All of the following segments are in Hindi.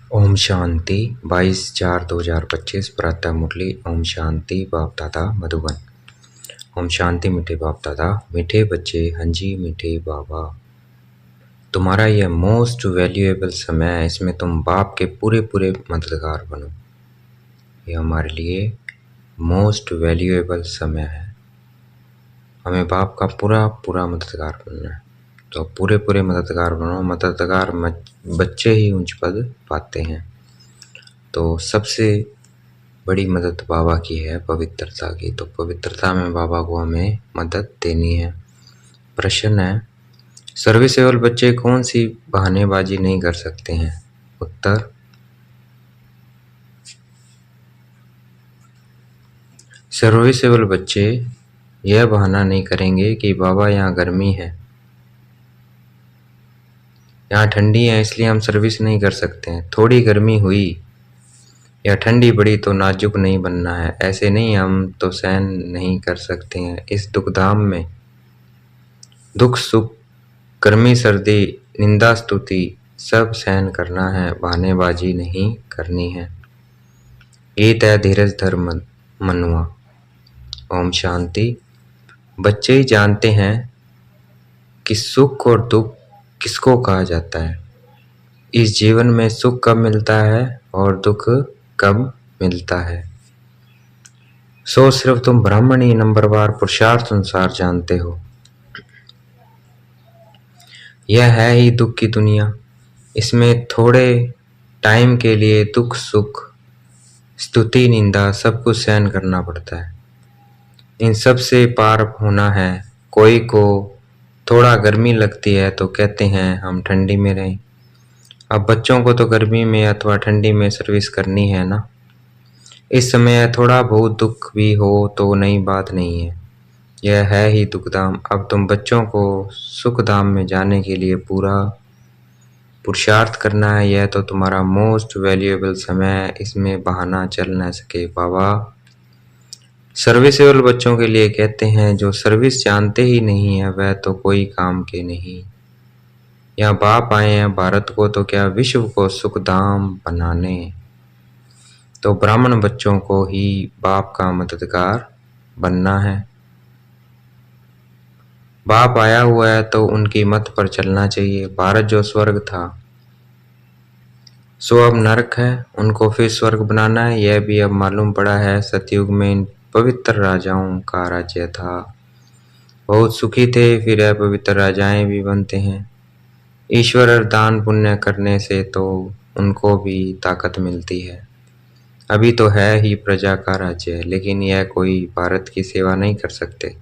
ओम शांति 22/4/2025 प्रातः मुरली। ओम शांति बाप दादा मधुबन। ओम शांति मीठे बाप दादा, मीठे बच्चे, हंजी मीठे बाबा। तुम्हारा यह मोस्ट वैल्यूएबल समय है, इसमें तुम बाप के पूरे पूरे मददगार बनो। यह हमारे लिए मोस्ट वैल्यूएबल समय है, हमें बाप का पूरा पूरा मददगार बनना है। तो पूरे पूरे मददगार बनो। मददगार बच्चे ही उच्च पद पाते हैं। तो सबसे बड़ी मदद बाबा की है पवित्रता की, तो पवित्रता में बाबा को हमें मदद देनी है। प्रश्न है, सर्विसेबल बच्चे कौन सी बहानेबाजी नहीं कर सकते हैं? उत्तर, सर्विसेबल बच्चे यह बहाना नहीं करेंगे कि बाबा यहाँ गर्मी है, यहाँ ठंडी है, इसलिए हम सर्विस नहीं कर सकते हैं। थोड़ी गर्मी हुई या ठंडी बड़ी तो नाजुक नहीं बनना है, ऐसे नहीं, हम तो सहन नहीं कर सकते हैं। इस दुखधाम में दुख सुख, गर्मी सर्दी, निंदा स्तुति सब सहन करना है, बहानेबाजी नहीं करनी है। ईत है धीरज धर मनुआ। ओम शांति। बच्चे ही जानते हैं कि सुख और दुख किसको कहा जाता है। इस जीवन में सुख कब मिलता है और दुख कब मिलता है, सो सिर्फ तुम ब्राह्मण ही नंबरवार पुरुषार्थ अनुसार जानते हो। यह है ही दुख की दुनिया, इसमें थोड़े टाइम के लिए दुख सुख स्तुति निंदा सब कुछ सहन करना पड़ता है। इन सब से पार होना है। कोई को थोड़ा गर्मी लगती है तो कहते हैं हम ठंडी में रहें। अब बच्चों को तो गर्मी में अथवा ठंडी में सर्विस करनी है ना। इस समय थोड़ा बहुत दुख भी हो तो नई बात नहीं है, यह है ही दुखधाम। अब तुम बच्चों को सुखधाम में जाने के लिए पूरा पुरुषार्थ करना है। यह तो तुम्हारा मोस्ट वैल्यूएबल समय है, इसमें बहाना चल न सके। बाबा सर्विसेबल बच्चों के लिए कहते हैं, जो सर्विस जानते ही नहीं है वह तो कोई काम के नहीं। यहाँ बाप आए हैं भारत को तो क्या विश्व को सुखधाम बनाने। तो ब्राह्मण बच्चों को ही बाप का मददगार बनना है। बाप आया हुआ है तो उनकी मत पर चलना चाहिए। भारत जो स्वर्ग था सो अब नरक है, उनको फिर स्वर्ग बनाना है, यह भी अब मालूम पड़ा है। सतयुग में इन पवित्र राजाओं का राज्य था, बहुत सुखी थे, फिर अपवित्र राजाएं भी बनते हैं। ईश्वर दान पुण्य करने से तो उनको भी ताकत मिलती है। अभी तो है ही प्रजा का राज्य, लेकिन यह कोई भारत की सेवा नहीं कर सकते।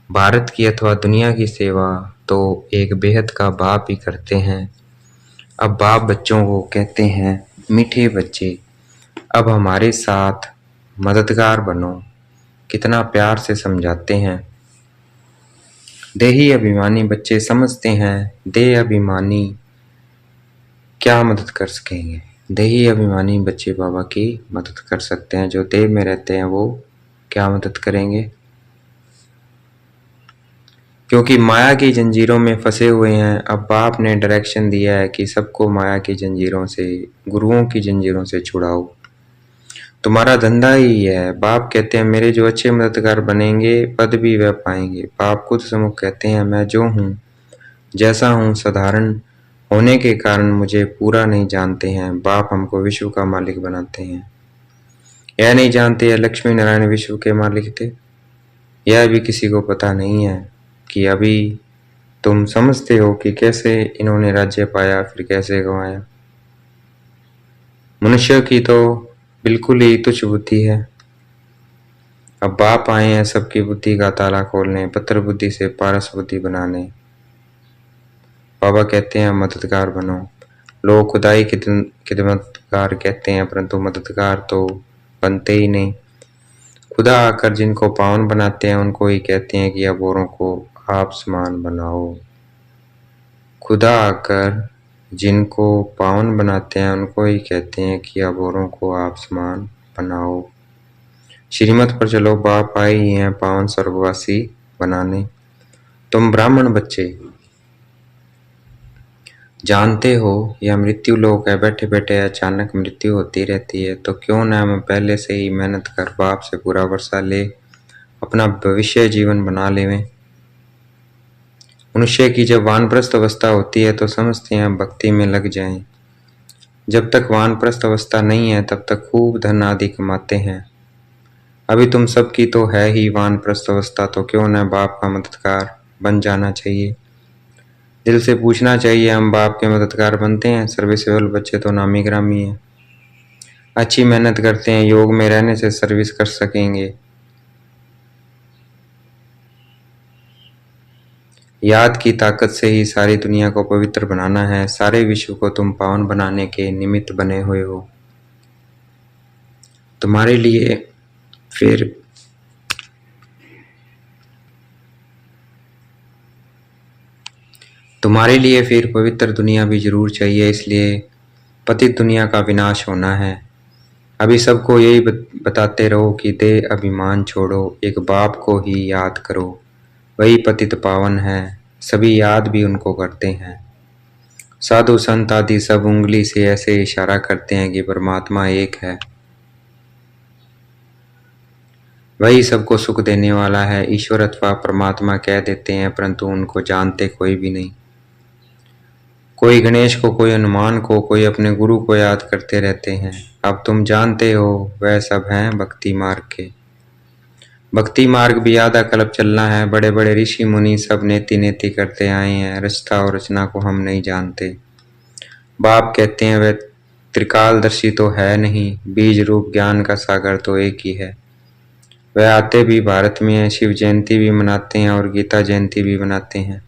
भारत की अथवा दुनिया की सेवा तो एक बेहद का बाप ही करते हैं। अब बाप बच्चों को कहते हैं, मीठे बच्चे अब हमारे साथ मददगार बनो। कितना प्यार से समझाते हैं। देही अभिमानी बच्चे समझते हैं देह अभिमानी क्या मदद कर सकेंगे। देही अभिमानी बच्चे बाबा की मदद कर सकते हैं, जो देह में रहते हैं वो क्या मदद करेंगे, क्योंकि माया की जंजीरों में फंसे हुए हैं। अब बाप ने डायरेक्शन दिया है कि सबको माया की जंजीरों से, गुरुओं की जंजीरों से छुड़ाओ। तुम्हारा धंधा ही है। बाप कहते हैं मेरे जो अच्छे मददगार बनेंगे पद भी वह पाएंगे। बाप खुद सम्मुख कहते हैं, मैं जो हूँ जैसा हूँ साधारण होने के कारण मुझे पूरा नहीं जानते हैं। बाप हमको विश्व का मालिक बनाते हैं। यह नहीं जानते यह लक्ष्मी नारायण विश्व के मालिक थे, यह भी किसी को पता नहीं है कि अभी तुम समझते हो कि कैसे इन्होंने राज्य पाया फिर कैसे गंवाया। मनुष्य की तो बिल्कुल ही तुच्छ बुद्धि है। अब बाप आए हैं सबकी बुद्धि का ताला खोलने, पत्थर बुद्धि से पारस बुद्धि बनाने। बाबा कहते हैं मददगार बनो। लोग खुदाई खिदमतगार कहते हैं, परंतु मददगार तो बनते ही नहीं। खुदा आकर जिनको पावन बनाते हैं उनको ही कहते हैं कि अब औरों को आप समान बनाओ। खुदा आकर जिनको पावन बनाते हैं उनको ही कहते हैं कि अब औरों को आप समान बनाओ। श्रीमत पर चलो, बाप आए ही हैं पावन स्वर्गवासी बनाने। तुम ब्राह्मण बच्चे जानते हो यह मृत्यु लोक है, बैठे बैठे अचानक मृत्यु होती रहती है, तो क्यों न हम पहले से ही मेहनत कर बाप से पूरा वर्षा ले अपना भविष्य जीवन बना लेवें। मनुष्य की जब वानप्रस्थ अवस्था होती है तो समझते हैं भक्ति में लग जाएं। जब तक वानप्रस्थ अवस्था नहीं है तब तक खूब धन आदि कमाते हैं। अभी तुम सबकी तो है ही वानप्रस्थ अवस्था, तो क्यों न बाप का मददगार बन जाना चाहिए। दिल से पूछना चाहिए, हम बाप के मददगार बनते हैं? सर्विसेबल बच्चे तो नामी ग्रामी हैं, अच्छी मेहनत करते हैं, योग में रहने से सर्विस कर सकेंगे। याद की ताकत से ही सारी दुनिया को पवित्र बनाना है। सारे विश्व को तुम पावन बनाने के निमित्त बने हुए हो। तुम्हारे लिए फिर पवित्र दुनिया भी जरूर चाहिए, इसलिए पतित दुनिया का विनाश होना है। अभी सबको यही बताते रहो कि देह अभिमान छोड़ो, एक बाप को ही याद करो, वही पतित पावन है। सभी याद भी उनको करते हैं। साधु संत आदि सब उंगली से ऐसे इशारा करते हैं कि परमात्मा एक है, वही सबको सुख देने वाला है। ईश्वर अथवा परमात्मा कह देते हैं, परंतु उनको जानते कोई भी नहीं। कोई गणेश को, कोई हनुमान को, कोई अपने गुरु को याद करते रहते हैं। अब तुम जानते हो वह सब हैं भक्ति मार्ग के। भक्ति मार्ग भी आधा कल्प चलना है। बड़े बड़े ऋषि मुनि सब नेति नेति करते आए हैं, रचता और रचना को हम नहीं जानते। बाप कहते हैं वह त्रिकालदर्शी तो है नहीं, बीज रूप ज्ञान का सागर तो एक ही है। वह आते भी भारत में हैं, शिव जयंती भी मनाते हैं और गीता जयंती भी मनाते हैं।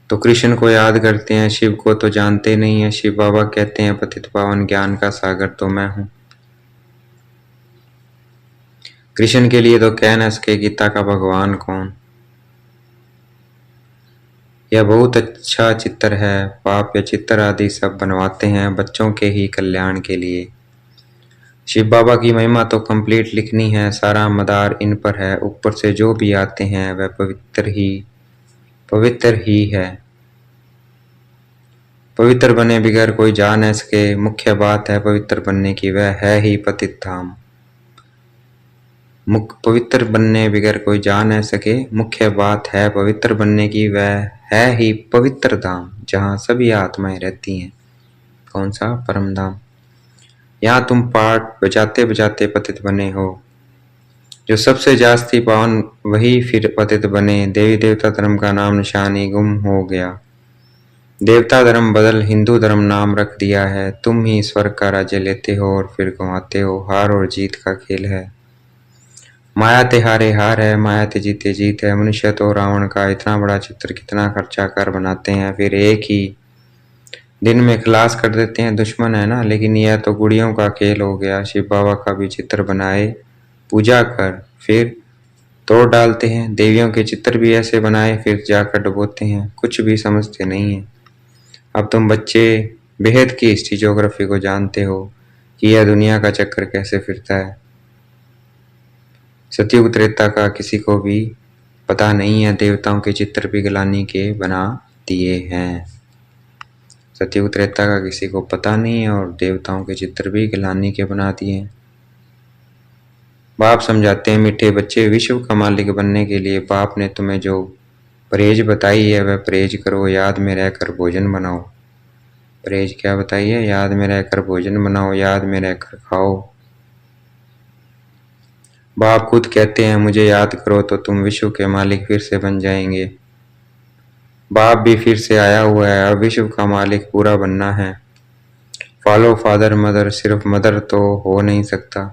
तो कृष्ण को याद करते हैं, शिव को तो जानते नहीं है। शिव बाबा कहते हैं पतित पावन ज्ञान का सागर तो मैं हूँ। कृष्ण के लिए तो कह न सके गीता का भगवान कौन। यह बहुत अच्छा चित्र है। बाप या चित्र आदि सब बनवाते हैं बच्चों के ही कल्याण के लिए। शिव बाबा की महिमा तो कंप्लीट लिखनी है, सारा मदार इन पर है। ऊपर से जो भी आते हैं वह पवित्र ही है। पवित्र बने बगैर कोई जा न सके। मुख्य बात है पवित्र बनने की, वह है ही पतित धाम। पवित्र बनने बगैर कोई जा न सके। मुख्य बात है पवित्र बनने की, वह है ही पवित्र धाम, जहाँ सभी आत्माएं रहती हैं। कौन सा? परम धाम। यहाँ तुम पाठ बजाते बजाते पतित बने हो। जो सबसे जास्ती पावन वही फिर पतित बने। देवी देवता धर्म का नाम निशान ही गुम हो गया। देवता धर्म बदल हिंदू धर्म नाम रख दिया है। तुम ही स्वर्ग का राज्य लेते हो और फिर गंवाते हो। हार और जीत का खेल है। माया ते हारे हार है, माया ते जीते जीत है। मनुष्य तो रावण का इतना बड़ा चित्र कितना खर्चा कर बनाते हैं, फिर एक ही दिन में खलास कर देते हैं। दुश्मन है ना, लेकिन यह तो गुड़ियों का खेल हो गया। शिव बाबा का भी चित्र बनाए, पूजा कर, फिर तोड़ डालते हैं। देवियों के चित्र भी ऐसे बनाए, फिर जाकर डुबोते हैं। कुछ भी समझते नहीं है। अब तुम बच्चे बेहद की हिस्ट्री ज्योग्राफी को जानते हो कि यह दुनिया का चक्कर कैसे फिरता है। सतयुग त्रेता का किसी को भी पता नहीं है। देवताओं के चित्र भी गिलानी के बना दिए हैं। सतयुग त्रेता का किसी को पता नहीं है और देवताओं के चित्र भी गिलानी के बना दिए हैं। बाप समझाते हैं, मीठे बच्चे, विश्व का मालिक बनने के लिए बाप ने तुम्हें जो परहेज बताई है वह परहेज करो। याद में रहकर भोजन बनाओ। परहेज क्या बताई है? याद में रहकर भोजन बनाओ, याद में रहकर खाओ। बाप खुद कहते हैं, मुझे याद करो तो तुम विश्व के मालिक फिर से बन जाएंगे। बाप भी फिर से आया हुआ है। अब विश्व का मालिक पूरा बनना है। फॉलो फादर मदर, सिर्फ मदर तो हो नहीं सकता।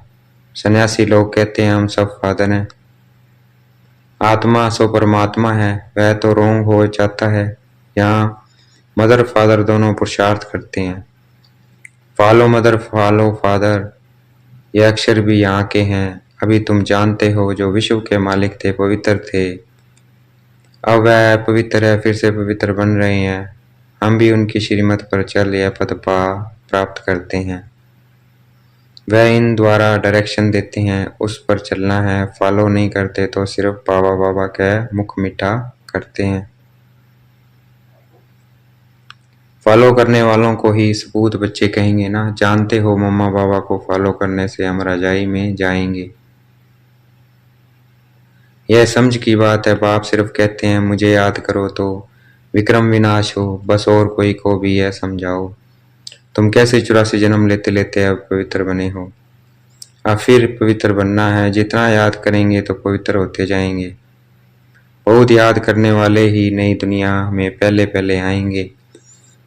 सन्यासी लोग कहते हैं हम सब फादर हैं। आत्मा सो परमात्मा है, वह तो रोंग हो जाता है। यहाँ मदर फादर दोनों पुरुषार्थ करते हैं। फॉलो मदर, फॉलो फादर, ये अक्षर भी यहाँ के हैं। अभी तुम जानते हो जो विश्व के मालिक थे, पवित्र थे, अब वह पवित्र है, फिर से पवित्र बन रहे हैं। हम भी उनकी श्रीमत पर चल यह पद प्राप्त करते हैं। वह इन द्वारा डायरेक्शन देते हैं, उस पर चलना है। फॉलो नहीं करते तो सिर्फ बाबा बाबा कह मुख मीठा करते हैं। फॉलो करने वालों को ही सपूत बच्चे कहेंगे ना। जानते हो मम्मा पापा को फॉलो करने से हम रजाई में जाएंगे। यह समझ की बात है, बाप सिर्फ कहते हैं मुझे याद करो तो विक्रम विनाश हो, बस और कोई को भी यह समझाओ। तुम कैसे 84 जन्म लेते लेते अब पवित्र बने हो। अब फिर पवित्र बनना है, जितना याद करेंगे तो पवित्र होते जाएंगे। बहुत याद करने वाले ही नई दुनिया में पहले पहले आएंगे।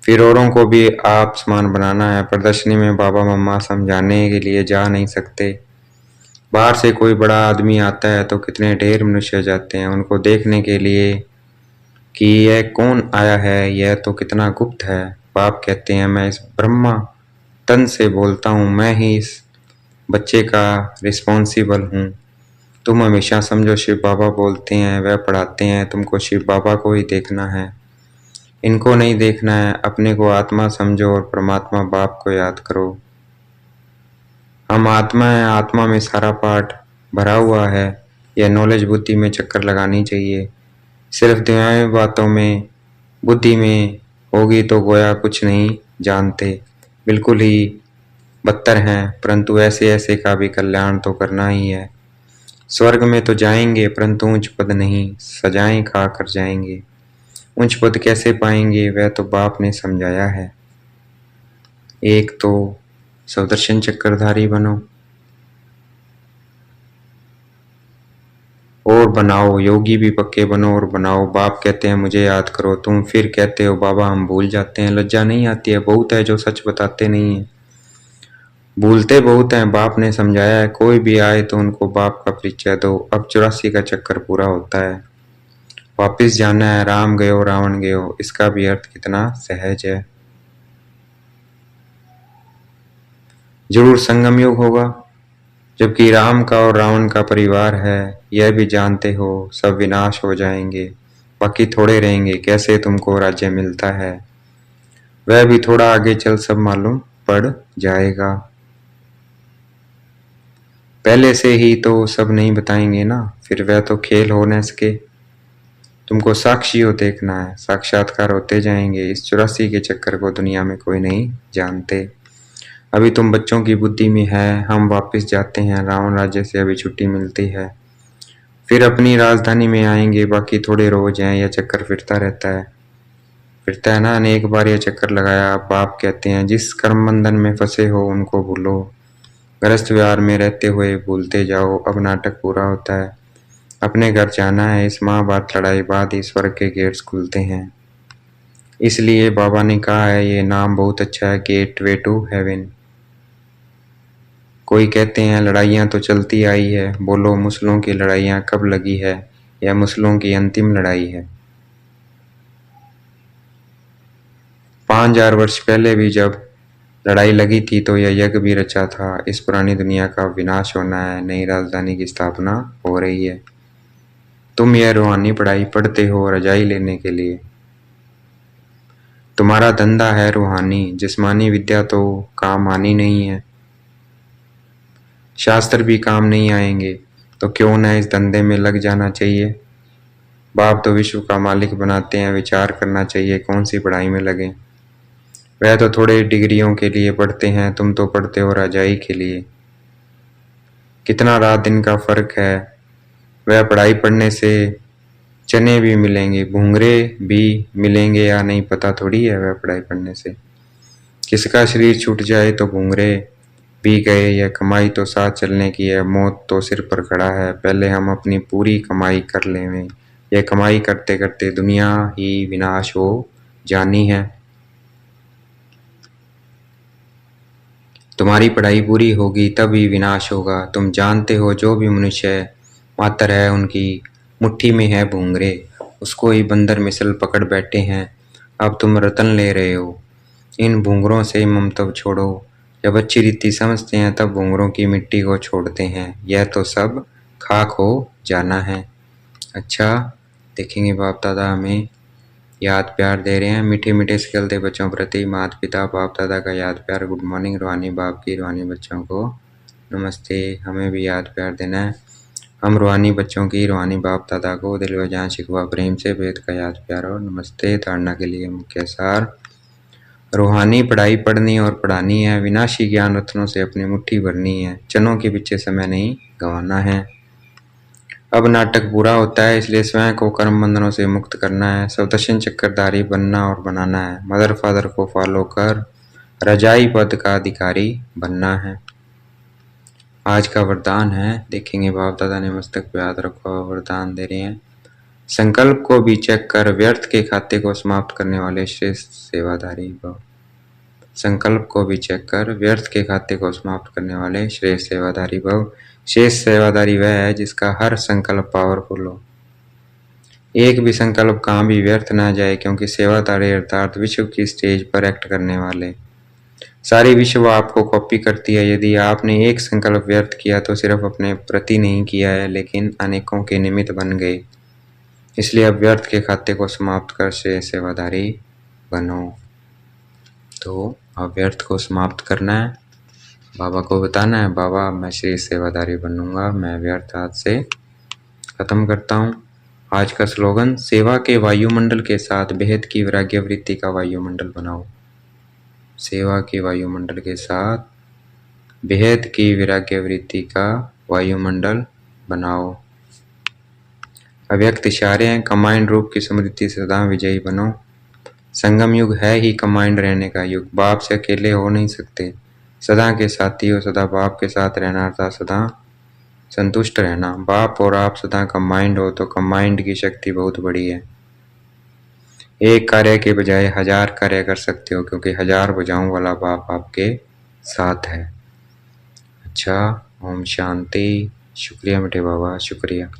फिर औरों को भी आप समान बनाना है। प्रदर्शनी में बाबा मम्मा समझाने के लिए जा नहीं सकते। बाहर से कोई बड़ा आदमी आता है तो कितने ढेर मनुष्य जाते हैं उनको देखने के लिए कि यह कौन आया है, यह तो कितना गुप्त है। बाप कहते हैं मैं इस ब्रह्मा तन से बोलता हूँ, मैं ही इस बच्चे का रिस्पॉन्सिबल हूँ। तुम हमेशा समझो शिव बाबा बोलते हैं, वह पढ़ाते हैं, तुमको शिव बाबा को ही देखना है, इनको नहीं देखना है। अपने को आत्मा समझो और परमात्मा बाप को याद करो। हम आत्मा है, आत्मा में सारा पाठ भरा हुआ है। यह नॉलेज बुद्धि में चक्कर लगानी चाहिए। सिर्फ दुनियावी बातों में बुद्धि में होगी तो गोया कुछ नहीं जानते, बिल्कुल ही बदतर हैं। परंतु ऐसे ऐसे का भी कल्याण तो करना ही है। स्वर्ग में तो जाएंगे परंतु ऊंच पद नहीं, सजाएं खा कर जाएंगे। ऊंच पद कैसे पाएंगे वह तो बाप ने समझाया है। एक तो सुदर्शन चक्रधारी बनो और बनाओ, योगी भी पक्के बनो और बनाओ। बाप कहते हैं मुझे याद करो, तुम फिर कहते हो बाबा हम भूल जाते हैं। लज्जा नहीं आती है? बहुत है जो सच बताते नहीं है, भूलते बहुत हैं। बाप ने समझाया है कोई भी आए तो उनको बाप का परिचय दो। अब 84 का चक्कर पूरा होता है, वापिस जाना है। राम गयो रावण गयो, इसका भी अर्थ कितना सहज है। जरूर संगम युग होगा, जबकि राम का और रावण का परिवार है। यह भी जानते हो सब विनाश हो जाएंगे, बाकी थोड़े रहेंगे। कैसे तुमको राज्य मिलता है वह भी थोड़ा आगे चल सब मालूम पड़ जाएगा। पहले से ही तो सब नहीं बताएंगे ना, फिर वह तो खेल हो न सके। तुमको साक्षी हो देखना है, साक्षात्कार होते जाएंगे। इस 84 के चक्कर को दुनिया में कोई नहीं जानते। अभी तुम बच्चों की बुद्धि में है। हम वापस जाते हैं, रावण राज्य से अभी छुट्टी मिलती है, फिर अपनी राजधानी में आएंगे। बाकी थोड़े रोज हैं, यह चक्कर फिरता रहता है, फिरता है ना। अनेक बार यह चक्कर लगाया। बाप कहते हैं जिस कर्म बंधन में फंसे हो उनको भूलो, गृहस्थ व्यवहार में रहते हुए भूलते जाओ। अब नाटक पूरा होता है, अपने घर जाना है। इस महाभारत लड़ाई बाद ही स्वर्ग के गेट्स खुलते हैं। इसलिए बाबा ने कहा है ये नाम बहुत अच्छा है, गेटवे टू हेवन। कोई कहते हैं लड़ाइयाँ तो चलती आई है। बोलो मुस्लिमों की लड़ाइयाँ कब लगी है? यह मुस्लिमों की अंतिम लड़ाई है। 5000 वर्ष पहले भी जब लड़ाई लगी थी तो यह यज्ञ भी रचा था। इस पुरानी दुनिया का विनाश होना है, नई राजधानी की स्थापना हो रही है। तुम यह रूहानी पढ़ाई पढ़ते हो रजाई लेने के लिए। तुम्हारा धंधा है रूहानी, जिस्मानी विद्या तो काम आनी नहीं है। शास्त्र भी काम नहीं आएंगे तो क्यों न इस धंधे में लग जाना चाहिए। बाप तो विश्व का मालिक बनाते हैं, विचार करना चाहिए कौन सी पढ़ाई में लगे। वह तो थोड़े डिग्रियों के लिए पढ़ते हैं, तुम तो पढ़ते हो रजाई के लिए। कितना रात दिन का फर्क है। वह पढ़ाई पढ़ने से चने भी मिलेंगे, भूंगरे भी मिलेंगे या नहीं पता थोड़ी है। वह पढ़ाई पढ़ने से किसका शरीर छूट जाए तो भूंगरे भी गए। यह कमाई तो साथ चलने की है, मौत तो सिर पर खड़ा है। पहले हम अपनी पूरी कमाई कर लें। यह कमाई करते करते दुनिया ही विनाश हो जानी है। तुम्हारी पढ़ाई पूरी होगी तभी विनाश होगा। तुम जानते हो जो भी मनुष्य मातर है उनकी मुट्ठी में है भूंगरे, उसको ही बंदर मिसल पकड़ बैठे हैं। अब तुम रतन ले रहे हो, इन भूंगरों से ममतव छोड़ो। जब अच्छी रीति समझते हैं तब भूंगरों की मिट्टी को छोड़ते हैं। यह तो सब खाक हो जाना है। अच्छा देखेंगे बाप दादा हमें याद प्यार दे रहे हैं। मीठे मीठे से खेलते बच्चों प्रति माता पिता बाप दादा का याद प्यार। गुड मॉर्निंग रूहानी बाप की रूहानी बच्चों को नमस्ते। हमें भी याद प्यार देना है। हम रूहानी बच्चों की रूहानी बाप दादा को दिल व जान शिकवा प्रेम से वेद का याद प्यार और नमस्ते। धारणा के लिए मुख्य सार। रूहानी पढ़ाई पढ़नी और पढ़ानी है, विनाशी ज्ञान रत्नों से अपनी मुट्ठी भरनी है, चनों के पीछे समय नहीं गंवाना है। अब नाटक पूरा होता है, इसलिए स्वयं को कर्म बंधनों से मुक्त करना है, स्वदर्शन चक्रधारी बनना और बनाना है, मदर फादर को फॉलो कर रजाई पद का अधिकारी बनना है। आज का वरदान है, देखेंगे बाप दादा ने मस्तक पे हाथ रखा हुआ वरदान दे रहे हैं। संकल्प को भी चेक कर व्यर्थ के खाते को समाप्त करने वाले श्रेष्ठ सेवाधारी भव। संकल्प को भी चेक कर व्यर्थ के खाते को समाप्त करने वाले श्रेष्ठ सेवाधारी भव। श्रेष्ठ सेवाधारी वह है जिसका हर संकल्प पावरफुल हो, एक भी संकल्प कहाँ भी व्यर्थ ना जाए, क्योंकि सेवाधारी अर्थात विश्व की स्टेज पर एक्ट करने वाले। सारी विश्व आपको कॉपी करती है। यदि आपने एक संकल्प व्यर्थ किया तो सिर्फ अपने प्रति नहीं किया है, लेकिन अनेकों के निमित्त बन गए। इसलिए अब व्यर्थ के खाते को समाप्त कर से सेवाधारी बनो। तो अब व्यर्थ को समाप्त करना है, बाबा को बताना है, बाबा मैं श्री सेवाधारी बनूंगा, मैं व्यर्थ हाथ से खत्म करता हूँ। आज का स्लोगन, सेवा के वायुमंडल के साथ बेहद की वैराग्य वृत्ति का वायुमंडल बनाओ। सेवा के वायुमंडल के साथ बेहद की वैराग्य वृत्ति का वायुमंडल बनाओ। अव्यक्त इशारे हैं, कमांड रूप की स्मृति से सदा विजयी बनो। संगम युग है ही कमांड रहने का युग, बाप से अकेले हो नहीं सकते, सदा के साथी हो, सदा बाप के साथ रहना अर्थात सदा संतुष्ट रहना। बाप और आप सदा कमांड हो तो कमांड की शक्ति बहुत बड़ी है। एक कार्य के बजाय 1000 कार्य कर सकते हो, क्योंकि 1000 भुजाओं वाला बाप आपके साथ है। अच्छा, ओम शांति। शुक्रिया मीठे बाबा, शुक्रिया।